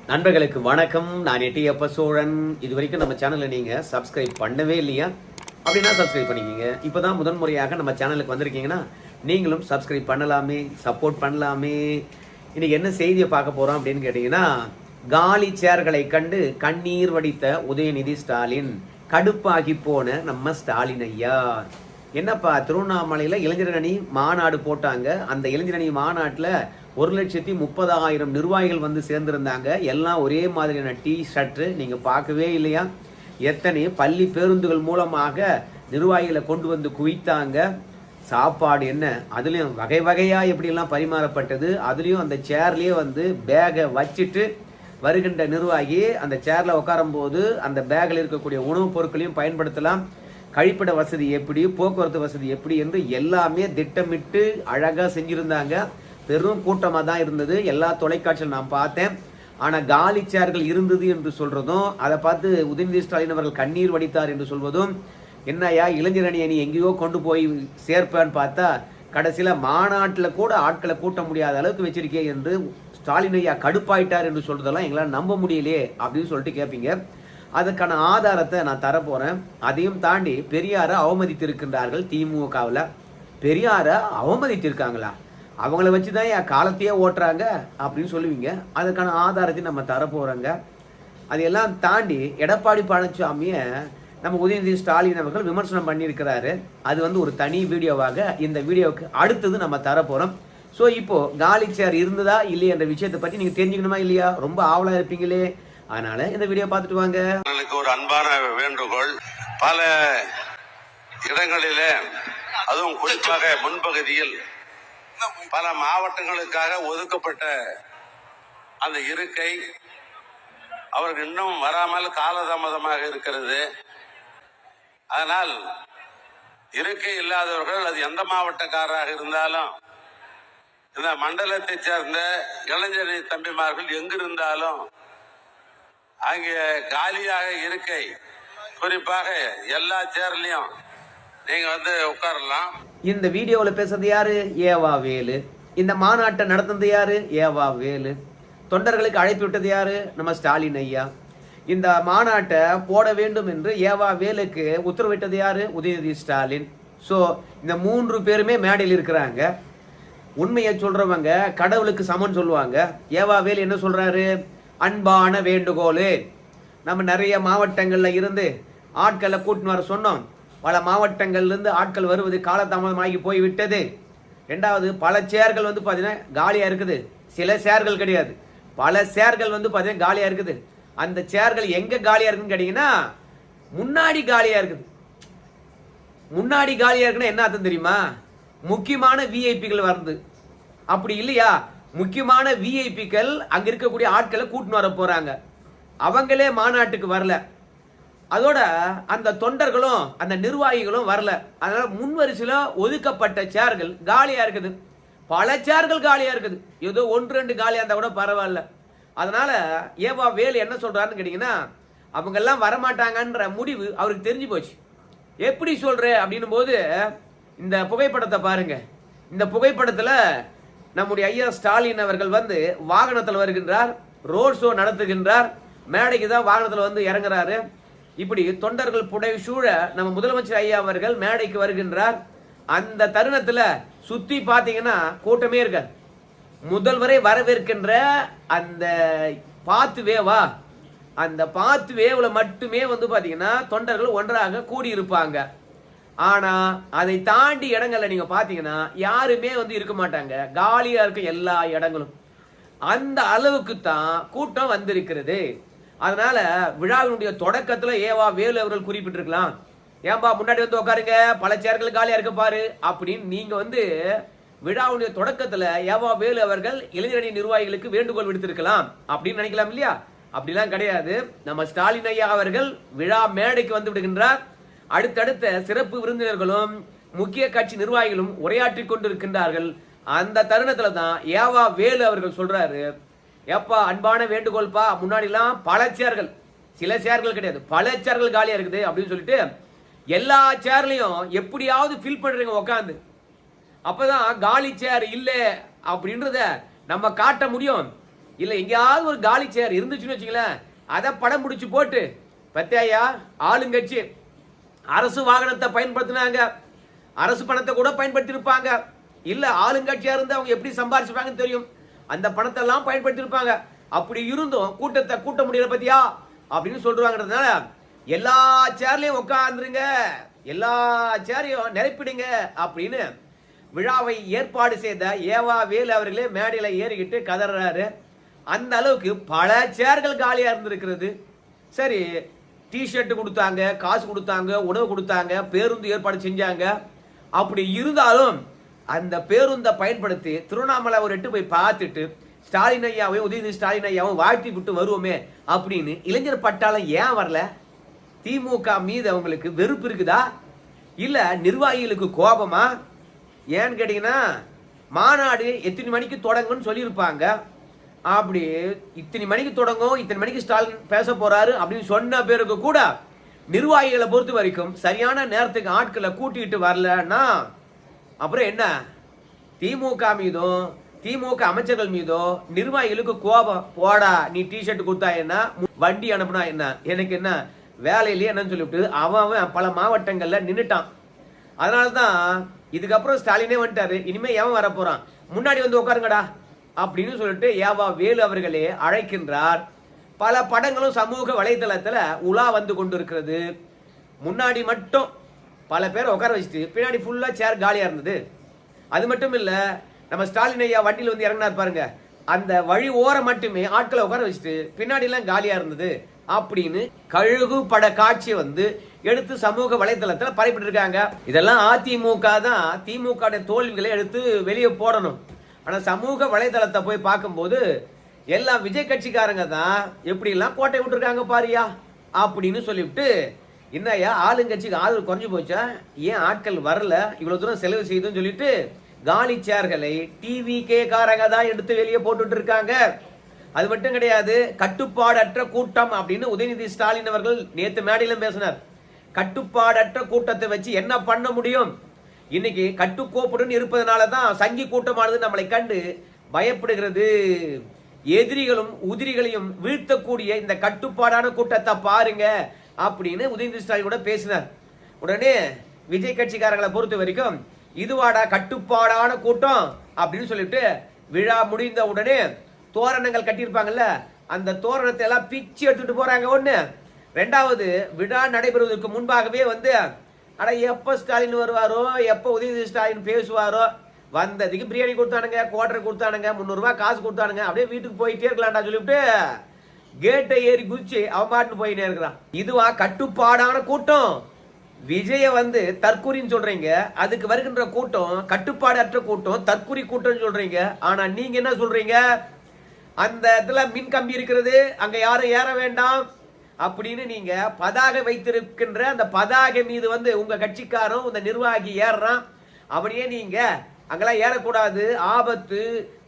நண்பர்களுக்கு வணக்கம். நான் எட்டியப்ப சோழன். இது வரைக்கும் நம்ம சேனலை நீங்கள் சப்ஸ்கிரைப் பண்ணவே இல்லையா? அப்படின்னா சப்ஸ்கிரைப் பண்ணிக்கிங்க. இப்போ தான் முதன் முறையாக நம்ம சேனலுக்கு வந்திருக்கீங்கன்னா நீங்களும் சப்ஸ்கிரைப் பண்ணலாமே, சப்போர்ட் பண்ணலாமே. இன்னைக்கு என்ன செய்தியை பார்க்க போகிறோம் அப்படின்னு கேட்டிங்கன்னா, காலி சேர்களை கண்டு கண்ணீர் வடித்த உதயநிதி ஸ்டாலின், கடுப்பாகி போன நம்ம ஸ்டாலின் ஐயா. என்னப்பா, திருவண்ணாமலையில் இளைஞர் அணி மாநாடு போட்டாங்க. அந்த இளைஞர் அணி மாநாட்டில் 1,30,30,000 நிர்வாகிகள் வந்து சேர்ந்திருந்தாங்க. எல்லாம் ஒரே மாதிரியான டி ஷர்ட்டு. நீங்கள் பார்க்கவே இல்லையா? எத்தனை பள்ளி பேருந்துகள் மூலமாக நிர்வாகிகளை கொண்டு வந்து குவித்தாங்க. சாப்பாடு என்ன, அதுலேயும் வகை வகையாக எப்படிலாம் பரிமாறப்பட்டது. அதுலேயும் அந்த சேர்லேயே வந்து பேகை வச்சுட்டு வருகின்ற நிர்வாகி அந்த சேரில் உட்காரும்போது அந்த பேக்கில் இருக்கக்கூடிய உணவுப் பொருட்களையும் பயன்படுத்தலாம். கழிப்பிட வசதி எப்படி, போக்குவரத்து வசதி எப்படி என்று எல்லாமே திட்டமிட்டு அழகாக செஞ்சுருந்தாங்க. பெரும் கூட்டமாக தான் இருந்தது. எல்லா தொலைக்காட்சியில் நான் பார்த்தேன். ஆனால் காலி சேர்கள் இருந்தது என்று சொல்றதும், அதை பார்த்து உதயநிதி ஸ்டாலின் அவர்கள் கண்ணீர் வடித்தார் என்று சொல்வதும், என்னையா இளைஞர் அணி எங்கேயோ கொண்டு போய் சேர்ப்பான்னு பார்த்தா கடைசியில் மாநாட்டில் கூட ஆட்களை கூட்ட முடியாத அளவுக்கு வச்சிருக்கே என்று ஸ்டாலின் ஐயா கடுப்பாயிட்டார் என்று சொல்றதெல்லாம் எங்களால் நம்ப முடியலையே அப்படின்னு சொல்லிட்டு கேட்பீங்க. அதுக்கான ஆதாரத்தை நான் தரப்போறேன். அதையும் தாண்டி பெரியாரை அவமதித்திருக்கின்றார்கள் திமுகவில். பெரியாரை அவமதித்திருக்காங்களா? அவங்கள வச்சு தான் என் காலத்தையே ஓட்டுறாங்க அப்படின்னு சொல்லுவீங்க. அதுக்கான ஆதாரத்தையும் நம்ம தரப்போறோங்க. அதையெல்லாம் தாண்டி எடப்பாடி பழனிசாமியை நம்ம உதயநிதி ஸ்டாலின் அவர்கள் விமர்சனம் பண்ணியிருக்கிறாரு. அது வந்து ஒரு தனி வீடியோவாக இந்த வீடியோவுக்கு அடுத்தது நம்ம தரப்போறோம். ஸோ இப்போ காலி சேர் இருந்ததா இல்லையா என்ற விஷயத்தை பற்றி நீங்க தெரிஞ்சுக்கணுமா இல்லையா? ரொம்ப ஆவலா இருப்பீங்களே. அதனால இந்த வீடியோ பார்த்துட்டு வாங்க. ஒரு அன்பான வேண்டுகோள். பல இடங்களிலே, அதுவும் குறிப்பாக முன்பகுதியில் பல மாவட்டங்களுக்காக ஒதுக்கப்பட்ட அந்த இருக்கை அவர்கள் இன்னும் வராமல் காலதாமதமாக இருக்கிறது. அதனால் இருக்கை இல்லாதவர்கள், அது எந்த மாவட்டக்காரராக இருந்தாலும், இந்த மண்டலத்தை சேர்ந்த இளைஞர் தம்பிமார்கள் எங்கிருந்தாலும் அங்கே காலியாக இருக்கை, குறிப்பாக எல்லா சேர்லையும் நீங்க வந்து உட்காரலாம். இந்த வீடியோவில் பேசுறது யாரு? ஏவா வேலு. இந்த மாநாட்டை நடத்துனது யாரு? ஏவா வேலு. தொண்டர்களுக்கு அழைப்பு விட்டது யாரு? நம்ம ஸ்டாலின் ஐயா. இந்த மாநாட்டை போட வேண்டும் என்று ஏவா வேலுக்கு உத்தரவிட்டது யாரு? உதயநிதி ஸ்டாலின். ஸோ இந்த 3 பேருமே மேடையில் இருக்கிறாங்க. உண்மையை சொல்றவங்க கடவுளுக்கு சமன் சொல்லுவாங்க. ஏவா வேலு என்ன சொல்றாரு? அன்பான வேண்டுகோளு. நம்ம நிறைய மாவட்டங்கள்ல இருந்து ஆட்களை கூட்டின்னு வர சொன்னோம். பல மாவட்டங்கள்ல இருந்து ஆட்கள் வருவது காலதாமதமாகி போய் விட்டது. ரெண்டாவது, பல சேர்கள் வந்து பார்த்தீங்கன்னா காலியா இருக்குது. சில சேர்கள் கிடையாது, பல சேர்கள் வந்து பார்த்தீங்கன்னா காலியா இருக்குது. அந்த சேர்கள் எங்க காலியா இருக்குன்னு கேட்டீங்கன்னா, முன்னாடி காலியா இருக்குது. முன்னாடி காலியா இருக்குன்னா என்ன அர்த்தம் தெரியுமா? முக்கியமான விஐபிகள் வருது. அப்படி இல்லையா, முக்கியமான விஐபிக்கள் அங்க இருக்கக்கூடிய ஆட்களை கூட்டின்னு வர போறாங்க. அவங்களே மாநாட்டுக்கு வரல. அதோட அந்த தொண்டர்களும் அந்த நிர்வாகிகளும் வரல. அதனால முன்வரிசையில ஒதுக்கப்பட்ட சேர்கள் காலியா இருக்குது. பல சேர்கள் காலியா இருக்குது. ஏதோ 1-2 காலியா இருந்தா கூட பரவாயில்ல. அதனால ஏவா வேலு என்ன சொல்றாருன்னு கேட்டீங்கன்னா, அவங்க எல்லாம் வரமாட்டாங்கன்ற முடிவு அவருக்கு தெரிஞ்சு போச்சு. எப்படி சொல்ற அப்படின்னும் போது இந்த புகைப்படத்தை பாருங்க. இந்த புகைப்படத்துல நம்முடைய ஐயா ஸ்டாலின் அவர்கள் வந்து வாகனத்தில் வருகின்றார், ரோட் ஷோ நடத்துகின்றார். மேடைக்கு தான் வாகனத்தில் வந்து இறங்குறாரு. இப்படி தொண்டர்கள் புடை சூழ நம்ம முதலமைச்சர் ஐயா அவர்கள் மேடைக்கு வருகின்றார். அந்த தருணத்துல சுத்தி பாத்தீங்கன்னா கூட்டமே இருக்காது. முதல்வரை வரவேற்கின்ற அந்த பாத்து வேவா, அந்த பாத்து வேவுல மட்டுமே வந்து பாத்தீங்கன்னா தொண்டர்கள் ஒன்றாக கூடி இருப்பாங்க. ஆனா அதை தாண்டி இடங்கள்ல நீங்க பாத்தீங்கன்னா யாருமே வந்து இருக்க மாட்டாங்க. காலியா இருக்க எல்லா இடங்களும். அந்த அளவுக்கு தான் கூட்டம் வந்திருக்கிறது. அதனால விழாவினுடைய தொடக்கத்துல ஏவா வேலு அவர்கள் குறிப்பிட்டிருக்கலாம், ஏன்பா முன்னாடி வந்து உட்காருங்க, பல சேர்கள் காலியா இருக்க பாரு அப்படின்னு நீங்க வந்து விழாவுடைய தொடக்கத்துல ஏவா வேலு அவர்கள் இளைஞரணி நிர்வாகிகளுக்கு வேண்டுகோள் விடுத்திருக்கலாம் அப்படின்னு நினைக்கலாம் இல்லையா? அப்படிலாம் கிடையாது. நம்ம ஸ்டாலின் ஐயா அவர்கள் விழா மேடைக்கு வந்து விடுகின்றார். அடுத்தடுத்த சிறப்பு விருந்தினர்களும் முக்கிய கட்சி நிர்வாகிகளும் உரையாற்றி கொண்டிருக்கின்றார்கள். அந்த தருணத்துல தான் ஏவா வேலு அவர்கள் சொல்றாரு, எப்பா அன்பான வேண்டுகோள்பா, முன்னாடிலாம் பல சேர்கள், சில சேர்கள் கிடையாது, பல சேர்கள் காலியா இருக்குது அப்படின்னு சொல்லிட்டு எல்லா சேர்லையும் எப்படியாவது ஃபில் பண்றீங்க உட்காந்து. அப்பதான் காலி சேர் இல்லை அப்படின்றத நம்ம காட்ட முடியும். இல்ல எங்கேயாவது ஒரு காலி சேர் இருந்துச்சுன்னு வச்சுங்களேன், அதை படம் பிடிச்சு போட்டு பத்தியா ஆளுங்கட்சி அரசு வாகனத்தை பயன்படுத்தினாங்க, அரசு பணத்தை கூட பயன்படுத்தி இருப்பாங்க. இல்ல ஆளுங்கட்சியா இருந்து அவங்க எப்படி சம்பாதிச்சிருப்பாங்கன்னு தெரியும், அந்த பணத்தை எல்லாம் பயன்படுத்தி இருப்பாங்க. அப்படி இருந்தும் கூட்டத்தை கூட்ட முடியல பத்தியா அப்படின்னு சொல்றாங்கிறதுனால எல்லா சேர்லயும் உட்காந்துருங்க, எல்லா சேரையும் நிரப்பிடுங்க அப்படின்னு விழாவை ஏற்பாடு செய்த ஏவா வேலு அவர்களே மேடையில ஏறிக்கிட்டு கதறாரு. அந்த அளவுக்கு பல சேர்கள் காலியா இருந்திருக்கிறது. சரி, டிஷர்ட் கொடுத்தாங்க, காசு கொடுத்தாங்க, உணவு கொடுத்தாங்க, பேருந்து ஏற்பாடு செஞ்சாங்க. அப்படி இருந்தாலும் அந்த பேருந்தை பயன்படுத்தி திருவண்ணாமலை ஒரு எட்டு போய் பார்த்துட்டு ஸ்டாலின் ஐயாவையும் உதயநிதி ஸ்டாலின் ஐயாவும் வாழ்த்தி விட்டு வருவோமே அப்படின்னு இளைஞர் பட்டாளம் ஏன் வரல? திமுக மீது அவங்களுக்கு வெறுப்பு இருக்குதா, இல்ல நிர்வாகிகளுக்கு கோபமா? ஏன்னு கேட்டீங்கன்னா, மாநாடு எத்தனை மணிக்கு தொடங்குன்னு சொல்லியிருப்பாங்க. அப்படி இத்தனை மணிக்கு தொடங்கும், இத்தனை மணிக்கு ஸ்டாலின் பேச போறாரு அப்படின்னு சொன்ன பிறகு கூட நிர்வாகிகளை பொறுத்த வரைக்கும் சரியான நேரத்துக்கு ஆட்களை கூட்டிட்டு வரலன்னா அப்புறம் என்ன? திமுக மீதும் திமுக அமைச்சர்கள் மீதும் நிர்வாகிகளுக்கு கோபம். போடா, நீ டிஷர்ட் கொடுத்தா என்ன, வண்டி அனுப்புனா என்ன, எனக்கு என்ன வேலையிலேயே என்னன்னு சொல்லிவிட்டு அவன் பல மாவட்டங்கள்ல நின்னுட்டான். அதனாலதான் இதுக்கப்புறம் ஸ்டாலினே வந்துட்டாரு, இனிமே எவன் வர போறான், முன்னாடி வந்து உட்காருங்கடா அப்படின்னு சொல்லிட்டு ஏவா வேலு அவர்களே அழைக்கின்றார். பல படங்களும் சமூக வலைதளத்துல உலா வந்து கொண்டிருக்கிறது. முன்னாடி மட்டும் பல பேரை உட்கார வச்சுட்டு பின்னாடி ஃபுல்லா சேர் காலியா இருந்தது. அது மட்டும் இல்ல, நம்ம ஸ்டாலின் ஐயா வண்டியில் வந்து இறங்கினார் பாருங்க, அந்த வழி ஓரம் மட்டுமே ஆட்களை உட்கார வச்சுட்டு பின்னாடி எல்லாம் காலியா இருந்தது அப்படின்னு கழுகு பட காட்சியை வந்து எடுத்து சமூக வலைதளத்துல பரப்பிட்டு இருக்காங்க. இதெல்லாம் அதிமுக தான் திமுக தோல்விகளை எடுத்து வெளியே போடணும். ஆனா சமூக வலைதளத்தை போய் பார்க்கும்போது எல்லாம் விஜய் கட்சிக்காரங்க தான் எப்படி எல்லாம் கோட்டை விட்டுருக்காங்க பாரியா அப்படின்னு சொல்லிவிட்டு, என்னையா ஆளுங்கட்சிக்கு ஆதரவு குறைஞ்சு போச்சா, ஏன் ஆட்கள் வரல, இவ்வளவு தூரம் செலவு செய்துன்னு சொல்லிட்டு காலி சேர்களை டிவிகே காரங்க தான் எடுத்து வெளியே போட்டுட்டு இருக்காங்க. அது மட்டும் கிடையாது, கட்டுப்பாடற்ற கூட்டம் அப்படின்னு உதயநிதி ஸ்டாலின் அவர்கள் நேத்து மேடையிலும் பேசினார். கட்டுப்பாடற்ற கூட்டத்தை வச்சு என்ன பண்ண முடியும்? இன்னைக்கு கட்டுக்கோப்புடன் இருப்பதனாலதான் சங்கி கூட்டமானது நம்மளை கண்டு பயப்படுகிறது. எதிரிகளும் உதிரிகளையும் வீழ்த்தக்கூடிய இந்த கட்டுப்பாடான கூட்டத்தை பாருங்க அப்படின்னு உதயநிதி ஸ்டாலின் கூட பேசினார். உடனே விஜய் கட்சிக்காரங்களை பொறுத்த வரைக்கும் இதுவாடா கட்டுப்பாடான கூட்டம் அப்படின்னு சொல்லிட்டு விழா முடிந்த உடனே தோரணங்கள் கட்டியிருப்பாங்கல்ல, அந்த தோரணத்தை எல்லாம் பிச்சு எடுத்துட்டு போறாங்க. ஒண்ணு. ரெண்டாவது, விழா நடைபெறுவதற்கு முன்பாகவே வந்து ஆனா எப்ப ஸ்டாலின் வருவாரோ, எப்ப உதயநிதி ஸ்டாலின் பேசுவாரோ, வந்ததுக்கு பிரியாணி கொடுத்தானுங்க, குவார்டர் கொடுத்தானுங்க, 300 ரூபாய் காசு கொடுத்தானுங்க, அப்படியே வீட்டுக்கு போயிட்டே இருக்கலாம்டா சொல்லிவிட்டு கேட்டை ஏறி குதிச்சு அவன் பாட்டுன்னு போயிட்டே இருக்கிறான். இதுவா கட்டுப்பாடான கூட்டம்? விஜய வந்து தற்கூரின்னு சொல்றீங்க, அதுக்கு வருகின்ற கூட்டம் கட்டுப்பாடற்ற கூட்டம், தற்கூரி கூட்டம் சொல்றீங்க. ஆனா நீங்க என்ன சொல்றீங்க? அந்த இடத்துல மின் கம்பி இருக்கிறது, அங்க யாரும் ஏற வேண்டாம் அப்படின்னு நீங்க பதாகை வைத்திருக்கின்ற அந்த பதாகை மீது வந்து உங்க கட்சிக்காரன் இந்த நிர்வாகி ஏறுறான், அப்படியே நீங்க அங்கெல்லாம் ஏறக்கூடாது, ஆபத்து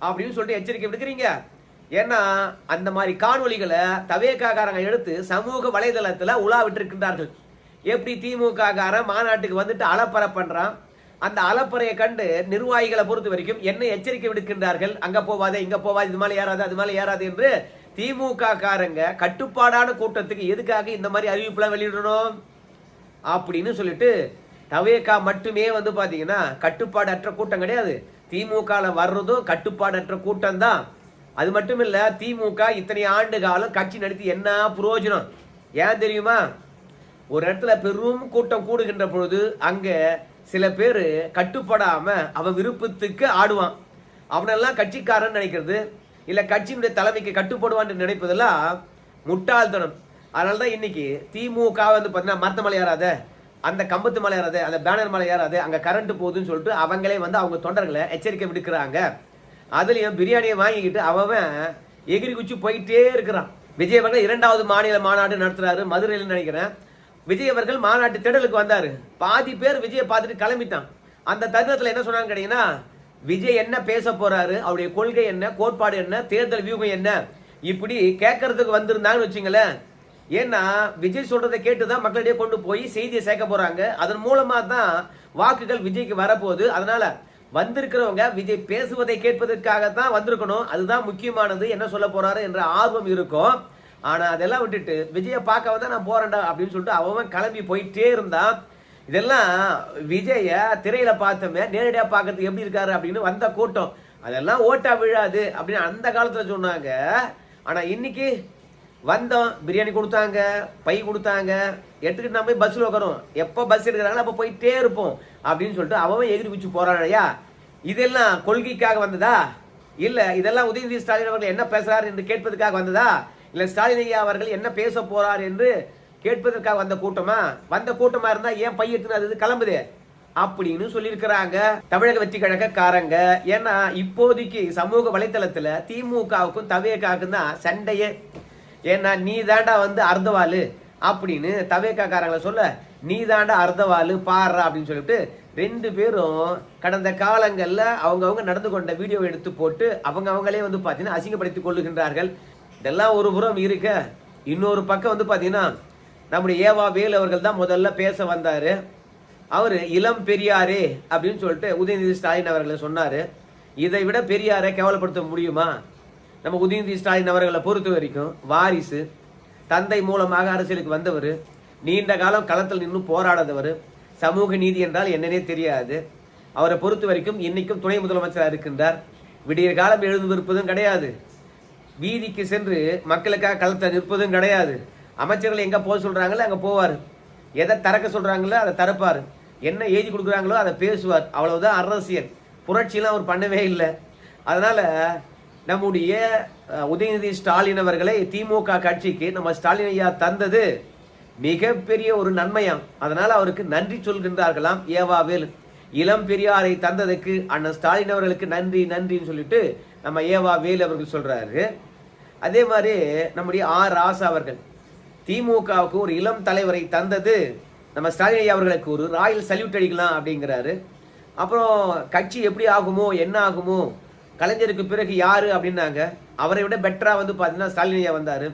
அப்படின்னு சொல்லிட்டு எச்சரிக்கை விடுக்கிறீங்க. ஏன்னா அந்த மாதிரி காணொலிகளை தவேகாரங்க எடுத்து சமூக வலைதளத்துல உலா விட்டிருக்கின்றார்கள். எப்படி திமுக காரன் மாநாட்டுக்கு வந்துட்டு அலப்பறை பண்றான், அந்த அலப்பறையை கண்டு நிர்வாகிகளை பொறுத்த வரைக்கும் என்ன எச்சரிக்கை விடுக்கின்றார்கள், அங்க போவாதே, இங்க போவாது, இது மேல ஏறாது, அது மேல ஏறாது என்று. திமுக காரங்க கட்டுப்பாடான கூட்டத்துக்கு எதுக்காக இந்த மாதிரி அறிவிப்புலாம் வெளியிடணும் அப்படின்னு சொல்லிட்டு தவேகா மட்டுமே வந்து பாத்தீங்கன்னா கட்டுப்பாடற்ற கூட்டம் கிடையாது, திமுக வர்றதும் கட்டுப்பாடற்ற கூட்டம் தான். அது மட்டும் இல்ல, திமுக இத்தனை ஆண்டு காலம் கட்சி நடத்தி என்ன பிரயோஜனம்? ஏன் தெரியுமா? ஒரு இடத்துல பெரும் கூட்டம் கூடுகின்ற பொழுது அங்க சில பேரு கட்டுப்படாம அவன் விருப்பத்துக்கு ஆடுவான். அவனெல்லாம் கட்சிக்காரன் நினைக்கிறது, இல்ல கட்சியினுடைய தலைமைக்கு கட்டுப்படுவான்னு நினைப்பதெல்லாம் முட்டாள்தனம். அதனாலதான் இன்னைக்கு திமுக வந்து பாத்தீங்கன்னா மரத்த மலை ஏறாத, அந்த கம்பத்து மலை ஏறாத, அந்த பேனர் மலை ஏறாத, அங்க கரண்ட் போகுதுன்னு சொல்லிட்டு அவங்களே வந்து அவங்க தொண்டர்களை எச்சரிக்கை விடுக்கிறாங்க. அதுலயும் பிரியாணியை வாங்கிக்கிட்டு அவன் எகிரி குச்சி போயிட்டே இருக்கிறான். விஜய் அவர்கள் 2வது மாநில மாநாடு நடத்துறாரு மதுரையில் நினைக்கிறேன். விஜய் அவர்கள் மாநாட்டு திடலுக்கு வந்தாரு. பாதி பேர் விஜயை பார்த்துட்டு கிளம்பிட்டான். அந்த தருணத்துல என்ன சொன்னாங்க கேட்டீங்கன்னா, விஜய் என்ன பேச போறாரு, அவருடைய கொள்கை என்ன, கோட்பாடு என்ன, தேர்தல் வியூகம் என்ன, இப்படி கேட்கறதுக்கு வந்திருந்தாங்கன்னு வச்சுங்களேன். ஏன்னா விஜய் சொல்றதை கேட்டுதான் மக்களிடையே கொண்டு போய் செய்தியை சேர்க்க போறாங்க. அதன் மூலமா தான் வாக்குகள் விஜய்க்கு வரப்போகுது. அதனால வந்திருக்கிறவங்க விஜய் பேசுவதை கேட்பதற்காகத்தான் வந்திருக்கணும். அதுதான் முக்கியமானது. என்ன சொல்ல போறாரு என்ற ஆர்வம் இருக்கும். ஆனா அதெல்லாம் விட்டுட்டு விஜயை பார்க்க வந்தா நான் போறேன்டா அப்படின்னு சொல்லிட்டு அவன் கிளம்பி போயிட்டே இருந்தான். இதெல்லாம் விஜய திரையில பார்த்தோமே, நேரடியா பார்க்கறதுக்கு எப்படி இருக்காரு அப்படின்னு வந்த கூட்டம். அதெல்லாம் ஓட்டா விழாது அப்படின்னு அந்த காலத்துல சொன்னாங்க. ஆனா இன்னைக்கு வந்தோம், பிரியாணி கொடுத்தாங்க, பை கொடுத்தாங்க, எடுத்துக்கிட்டு நம்ம போய் பஸ்ல உட்காரோம். எப்போ பஸ் எடுக்கிறாங்களோ அப்போ போயிட்டே இருப்போம் அப்படின்னு சொல்லிட்டு அவன் எகிரி குச்சி போறானையா. இதெல்லாம் கொள்கைக்காக வந்ததா? இல்ல இதெல்லாம் உதயநிதி ஸ்டாலின் அவர்கள் என்ன பேசுறாரு என்று கேட்பதற்காக வந்ததா? இல்ல ஸ்டாலின் ஐயா அவர்கள் என்ன பேச போறார் என்று கேட்பதற்காக வந்த கூட்டமா? வந்த கூட்டமா இருந்தா ஏன் பை எடுத்துன்னு அது கிளம்புது அப்படின்னு சொல்லியிருக்கிறாங்க தமிழக வெற்றி கழகக்காரங்க. ஏன்னா இப்போதைக்கு சமூக வலைத்தளத்துல திமுகவுக்கும் தவேகாவுக்கும் தான் சண்டையே. ஏன்னா நீ தாண்டா வந்து அர்த்தவாளு அப்படின்னு தவேகாக்காரங்களை சொல்ல, நீ தாண்டா அர்த்தவாளு பாடுறா அப்படின்னு சொல்லிட்டு ரெண்டு பேரும் கடந்த காலங்கள்ல அவங்கவுங்க நடந்து கொண்ட வீடியோ எடுத்து போட்டு அவங்களே வந்து பாத்தீங்கன்னா அசிங்கப்படுத்திக் கொள்ளுகின்றார்கள். இதெல்லாம் ஒரு புறம் இருக்க, இன்னொரு பக்கம் வந்து பாத்தீங்கன்னா நம்முடைய ஏவா வேலு அவர்கள் தான் முதல்ல பேச வந்தாரு. அவரு இளம் பெரியாரே அப்படின்னு சொல்லிட்டு உதயநிதி ஸ்டாலின் அவர்களை சொன்னாரு. இதை விட பெரியாரை கேவலப்படுத்த முடியுமா? நம்ம உதயநிதி ஸ்டாலின் அவர்களை பொறுத்த வரைக்கும் வாரிசு, தந்தை மூலமாக அரசியலுக்கு வந்தவர், நீண்ட காலம் களத்தில் நின்று போராடாதவர், சமூக நீதி என்றால் என்னன்னே தெரியாது. அவரை பொறுத்த வரைக்கும் இன்னைக்கும் துணை முதலமைச்சராக இருக்கின்றார். விடிய காலம் எழுந்து இருப்பதும் கிடையாது, வீதிக்கு சென்று மக்களுக்காக களத்தில் நிற்பதும் கிடையாது. அமைச்சர்கள் எங்க போக சொல்றாங்களோ அங்க போவார், எதை திறக்க சொல்றாங்களோ அதை திறப்பார், என்ன எழுதி கொடுக்குறாங்களோ அதை பேசுவார். அவ்வளவுதான் அரசியல். புரட்சியெல்லாம் அவர் பண்ணவே இல்லை. அதனால நம்முடைய உதயநிதி ஸ்டாலின் அவர்களை திமுக கட்சிக்கு நம்ம ஸ்டாலின் ஐயா தந்தது மிகப்பெரிய ஒரு நன்மையாம். அதனால அவருக்கு நன்றி சொல்கின்றார்களாம் ஏவா வேலு. இளம் பெரியாரை தந்ததுக்கு அண்ணன் ஸ்டாலின் அவர்களுக்கு நன்றி நன்றின்னு சொல்லிட்டு நம்ம ஏவா வேலு அவர்கள் சொல்றாரு. அதே மாதிரி நம்முடைய ராசா அவர்கள் திமுகவுக்கு ஒரு இளம் தலைவரை தந்தது நம்ம ஸ்டாலின் ஐயா அவர்களுக்கு ஒரு ராயல் சல்யூட் அடிக்கலாம் அப்படிங்கிறாரு. அப்புறம் கட்சி எப்படி ஆகுமோ என்ன ஆகுமோ, கலைஞருக்கு பிறகு யாரு அப்படின்னாங்க. அவரை விட பெட்டரா வந்து பாத்தீங்கன்னா ஸ்டாலின் ஐயா வந்தாரு.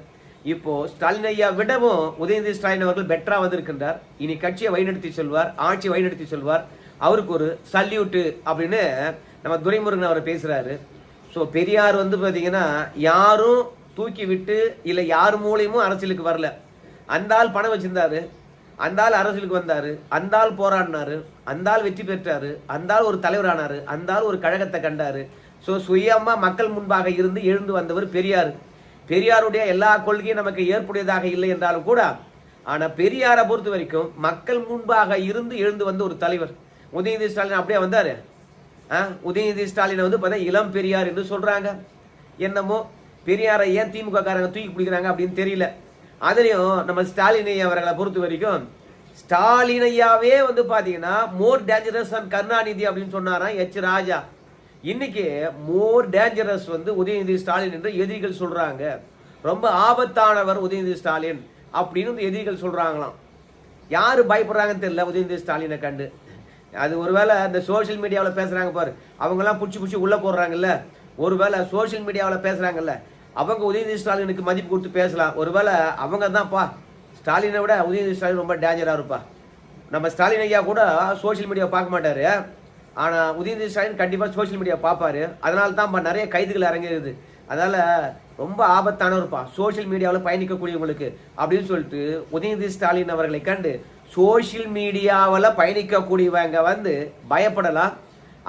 இப்போ ஸ்டாலின் ஐயா விடவும் உதயநிதி ஸ்டாலின் அவர்கள் பெட்டரா வந்திருக்கின்றார். இனி கட்சியை வழிநடத்தி செல்வார், ஆட்சியை வழிநடத்தி செல்வார். அவருக்கு ஒரு சல்யூட் அப்படின்னு நம்ம துரைமுருகன் அவர் பேசுறாரு. ஸோ பெரியார் வந்து பாத்தீங்கன்னா யாரும் தூக்கி விட்டு இல்லை யார் மூலியமும் அரசியலுக்கு வரல. அந்த ஆள் பணம் வச்சிருந்தாரு, அந்த ஆள் அரசியலுக்கு வந்தாரு, அந்த ஆள் போராடினாரு, அந்த ஆள் வெற்றி பெற்றாரு, அந்த ஆள் ஒரு தலைவர் ஆனாரு, அந்த ஆள் ஒரு கழகத்தை கண்டாரு. ஸோ சுயமா மக்கள் முன்பாக இருந்து எழுந்து வந்தவர் பெரியார். பெரியாருடைய எல்லா கொள்கையும் நமக்கு ஏற்புடையதாக இல்லை என்றாலும் கூட, ஆனா பெரியாரை பொறுத்த வரைக்கும் மக்கள் முன்பாக இருந்து எழுந்து வந்த ஒரு தலைவர். உதயநிதி ஸ்டாலின் அப்படியே வந்தாரு. உதயநிதி ஸ்டாலினை வந்து பார்த்தா இளம் பெரியார் என்று சொல்றாங்க. என்னமோ பெரியாரை ஏன் திமுக காரங்க தூக்கி பிடிக்கிறாங்க அப்படின்னு தெரியல. அதுலயும் நம்ம ஸ்டாலின் ஐயா அவர்களை பொறுத்த வரைக்கும் ஸ்டாலின் ஐயாவே வந்து பாத்தீங்கன்னா மோர் டேஞ்சரஸ் அண்ட் கருணாநிதி அப்படின்னு சொன்னாராம் எச் ராஜா. இன்னைக்கு மோர் டேஞ்சரஸ் வந்து உதயநிதி ஸ்டாலின் என்று எதிரிகள் சொல்றாங்க. ரொம்ப ஆபத்தானவர் உதயநிதி ஸ்டாலின் அப்படின்னு எதிரிகள் சொல்றாங்களாம். யாரு பயப்படுறாங்கன்னு தெரியல உதயநிதி ஸ்டாலினை கண்டு. அது ஒருவேளை இந்த சோசியல் மீடியாவில் பேசுறாங்க பாரு, அவங்கெல்லாம் பிடிச்சி உள்ள போடுறாங்கல்ல, ஒருவேளை சோசியல் மீடியாவில் பேசுறாங்கல்ல அவங்க உதயநிதி ஸ்டாலினுக்கு மதிப்பு கொடுத்து பேசலாம். ஒருவேளை அவங்க தான்ப்பா ஸ்டாலினை விட உதயநிதி ஸ்டாலின் ரொம்ப டேஞ்சரா இருப்பா. நம்ம ஸ்டாலின் ஐயா கூட சோசியல் மீடியா பார்க்க மாட்டாரு, ஆனா உதயநிதி ஸ்டாலின் கண்டிப்பா சோசியல் மீடியா பார்ப்பாரு. அதனால தான் நிறைய கைதுகள் இறங்கிடுது. அதனால ரொம்ப ஆபத்தானவர்ப்பா சோசியல் மீடியாவில் பயணிக்கக்கூடியவங்களுக்கு அப்படின்னு சொல்லிட்டு உதயநிதி ஸ்டாலின் அவர்களை கண்டு சோசியல் மீடியாவில் பயணிக்கக்கூடியவங்க வந்து பயப்படலாம்.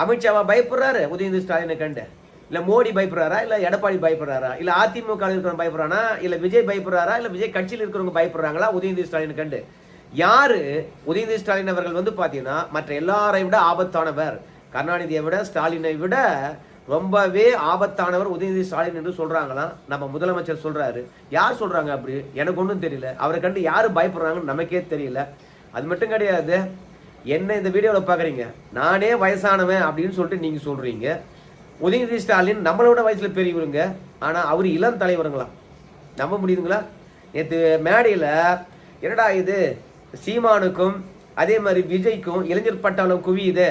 அமித்ஷாவா பயப்படுறாரு உதயநிதி ஸ்டாலினை கண்டு? இல்ல மோடி பயப்படுறாரா? இல்ல எடப்பாடி பயப்படுறாரா? இல்ல அதிமுக இருக்கிறவங்க பயப்படுறானா? இல்ல விஜய் பயப்படுறாரா? இல்ல விஜய் கட்சியில் இருக்கிறவங்க பயப்படுறாங்களா உதயநிதி ஸ்டாலினை கண்டு? யாரு உதயநிதி ஸ்டாலின் அவர்கள் வந்து பாத்தீங்கன்னா மற்ற எல்லாரை விட ஆபத்தானவர், கருணாநிதியை விட ஸ்டாலினை விட ரொம்பவே ஆபத்தானவர் உதயநிதி ஸ்டாலின் என்று சொல்றாங்களாம். நம்ம முதலமைச்சர் சொல்றாரு. யார் சொல்றாங்க அப்படி? எனக்கு ஒன்றும் தெரியல. அவரை கண்டு யாரு பயப்படுறாங்கன்னு நமக்கே தெரியல. அது மட்டும் கிடையாது, என்ன இந்த வீடியோவில் பாக்குறீங்க நானே வயசானவன் அப்படின்னு சொல்லிட்டு நீங்க சொல்றீங்க. உதயநிதி ஸ்டாலின் நம்மளோட வயசுல பெரியவருங்க, ஆனா அவர் இளம் தலைவருங்களா? நம்ப முடியுதுங்களா? நேற்று மேடையில என்னடா இது சீமானுக்கும் அதே மாதிரி விஜய்க்கும் இளைஞர் பட்டாளம் குவியுது,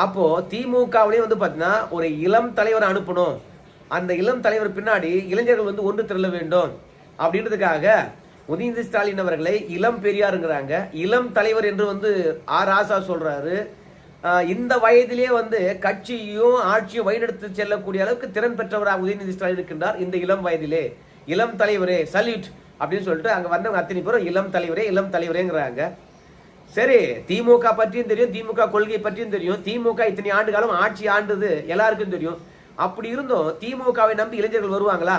அப்போ திமுகவிலேயே வந்து பாத்தீங்கன்னா ஒரு இளம் தலைவரை அனுப்பணும், அந்த இளம் தலைவர் பின்னாடி இளைஞர்கள் வந்து ஒன்று திரள வேண்டும் அப்படின்றதுக்காக உதயநிதி ஸ்டாலின் அவர்களை இளம் பெரியாருங்கிறாங்க, இளம் தலைவர் என்று வந்து ராசா சொல்றாரு. இந்த வயதிலே வந்து கட்சியும் ஆட்சியும் வழிநடத்தி செல்லக்கூடிய அளவுக்கு திறன் பெற்றவராக உதயநிதி ஸ்டாலின் இருக்கின்றார். இந்த இளம் வயதிலே இளம் தலைவரே சல்யூட் அப்படின்னு சொல்லிட்டு அங்க வந்தவங்க அத்தனை பேரும் இளம் தலைவரேங்கிறாங்க. சரி, திமுக பற்றியும் தெரியும், திமுக கொள்கை பற்றியும் தெரியும், திமுக இத்தனை ஆண்டு காலம் ஆட்சி ஆண்டது எல்லாருக்கும் தெரியும். அப்படி இருந்தும் திமுகவை நம்பி இளைஞர்கள் வருவாங்களா?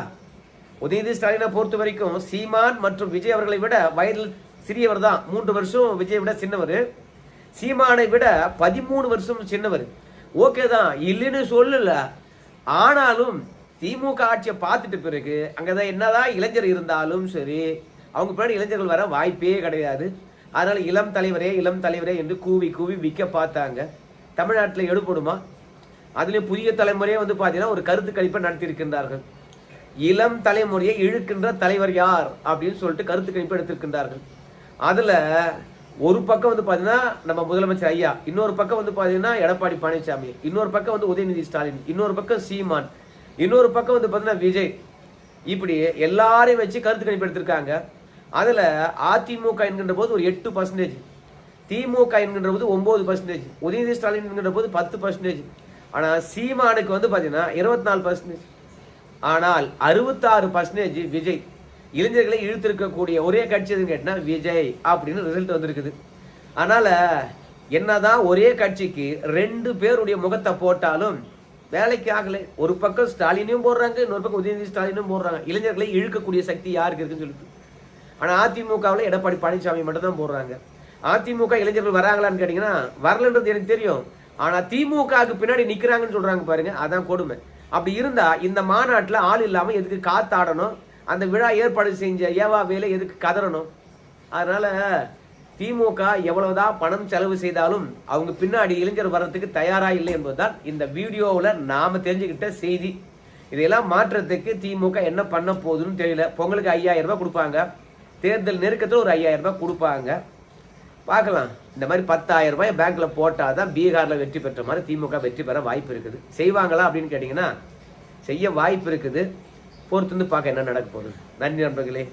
உதயநிதி ஸ்டாலினை பொறுத்த வரைக்கும் சீமான் மற்றும் விஜய் அவர்களை விட வயதில் சிறியவர் தான். 3 வருஷம் விஜய் விட சின்னவர், சீமானை விட 13 வருஷம் சின்னவர். ஓகே தான், இல்லைன்னு சொல்லல. ஆனாலும் திமுக ஆட்சியை பார்த்துட்டு பிறகு அங்கதான் என்னதான் இளைஞர் இருந்தாலும் சரி, அவங்க பின்னாடி இளைஞர்கள் வர வாய்ப்பே கிடையாது. அதனால இளம் தலைவரே என்று கூவி கூவி விற்க பார்த்தாங்க. தமிழ்நாட்டில் எடுபடுமா? அதுலயும் புதிய தலைமுறையே வந்து பாத்தீங்கன்னா ஒரு கருத்து கணிப்பை நடத்தி இருக்கின்றார்கள். இளம் தலைமுறையை இழுக்கின்ற தலைவர் யார் அப்படின்னு சொல்லிட்டு கருத்து கணிப்பு எடுத்திருக்கின்றார்கள். அதுல ஒரு பக்கம் வந்து பாத்தீங்கன்னா நம்ம முதலமைச்சர் ஐயா, இன்னொரு பக்கம் வந்து பாத்தீங்கன்னா எடப்பாடி பழனிசாமி, இன்னொரு பக்கம் வந்து உதயநிதி ஸ்டாலின், இன்னொரு பக்கம் சீமான், இன்னொரு பக்கம் வந்து பாத்தீங்கன்னா விஜய், இப்படி எல்லாரையும் வச்சு கருத்து கணிப்பு எடுத்திருக்காங்க. அதுல அதிமுக என்கின்ற போது ஒரு 8%, திமுக என்கின்ற போது 9%, உதயநிதி ஸ்டாலின் என்கின்ற போது 10%. ஆனா சீமானுக்கு வந்து பாத்தீங்கன்னா 24%. ஆனால் 66% விஜய். இளைஞர்களை இழுத்திருக்கக்கூடிய ஒரே கட்சி எதுன்னு கேட்டா விஜய் அப்படின்னு ரிசல்ட் வந்திருக்குது. அதனால என்னதான் ஒரே கட்சிக்கு 2 பேருடைய முகத்தை போட்டாலும் வேலைக்கு ஆகலை. ஒரு பக்கம் ஸ்டாலினையும் போடுறாங்க, இன்னொரு பக்கம் உதயநிதி ஸ்டாலினும் போடுறாங்க. இளைஞர்களை இழுக்கக்கூடிய சக்தி யாருக்கு இருக்குன்னு சொல்லிட்டு. ஆனா அதிமுகவில் எடப்பாடி பழனிசாமி மட்டும் தான் போடுறாங்க. அதிமுக இளைஞர்கள் வராங்களான்னு கேட்டீங்கன்னா வரலன்றது எனக்கு தெரியும். ஆனா திமுகவுக்கு பின்னாடி நிக்கிறாங்கன்னு சொல்றாங்க பாருங்க, அதான் கொடுமை. அப்படி இருந்தா இந்த மாநாட்டில் ஆள் இல்லாம எதுக்கு காத்தாடணும்? அந்த விழா ஏற்பாடு செஞ்ச ஏவா வேலை எதுக்கு கதறணும்? அதனால திமுக எவ்வளவுதான் பணம் செலவு செய்தாலும் அவங்க பின்னாடி இளைஞர் வர்றதுக்கு தயாரா இல்லை என்பதுதான் இந்த வீடியோவில் நாம தெரிஞ்சுக்கிட்ட செய்தி. இதையெல்லாம் மாற்றத்துக்கு திமுக என்ன பண்ண போகுதுன்னு தெரியல. பொங்கலுக்கு 5000 ரூபாய் கொடுப்பாங்க, தேர்தல் நெருக்கத்தில் ஒரு 5000 ரூபாய் கொடுப்பாங்க. பார்க்கலாம். இந்த மாதிரி 10,000 ரூபாய் பேங்க்ல போட்டாதான் பீகார்ல வெற்றி பெற்ற மாதிரி திமுக வெற்றி பெற வாய்ப்பு இருக்குது. செய்வாங்களா அப்படின்னு கேட்டீங்கன்னா செய்ய வாய்ப்பு இருக்குது. பொறுத்து வந்து பார்க்க என்ன நடக்க போகுது. நன்றி நண்பர்களே.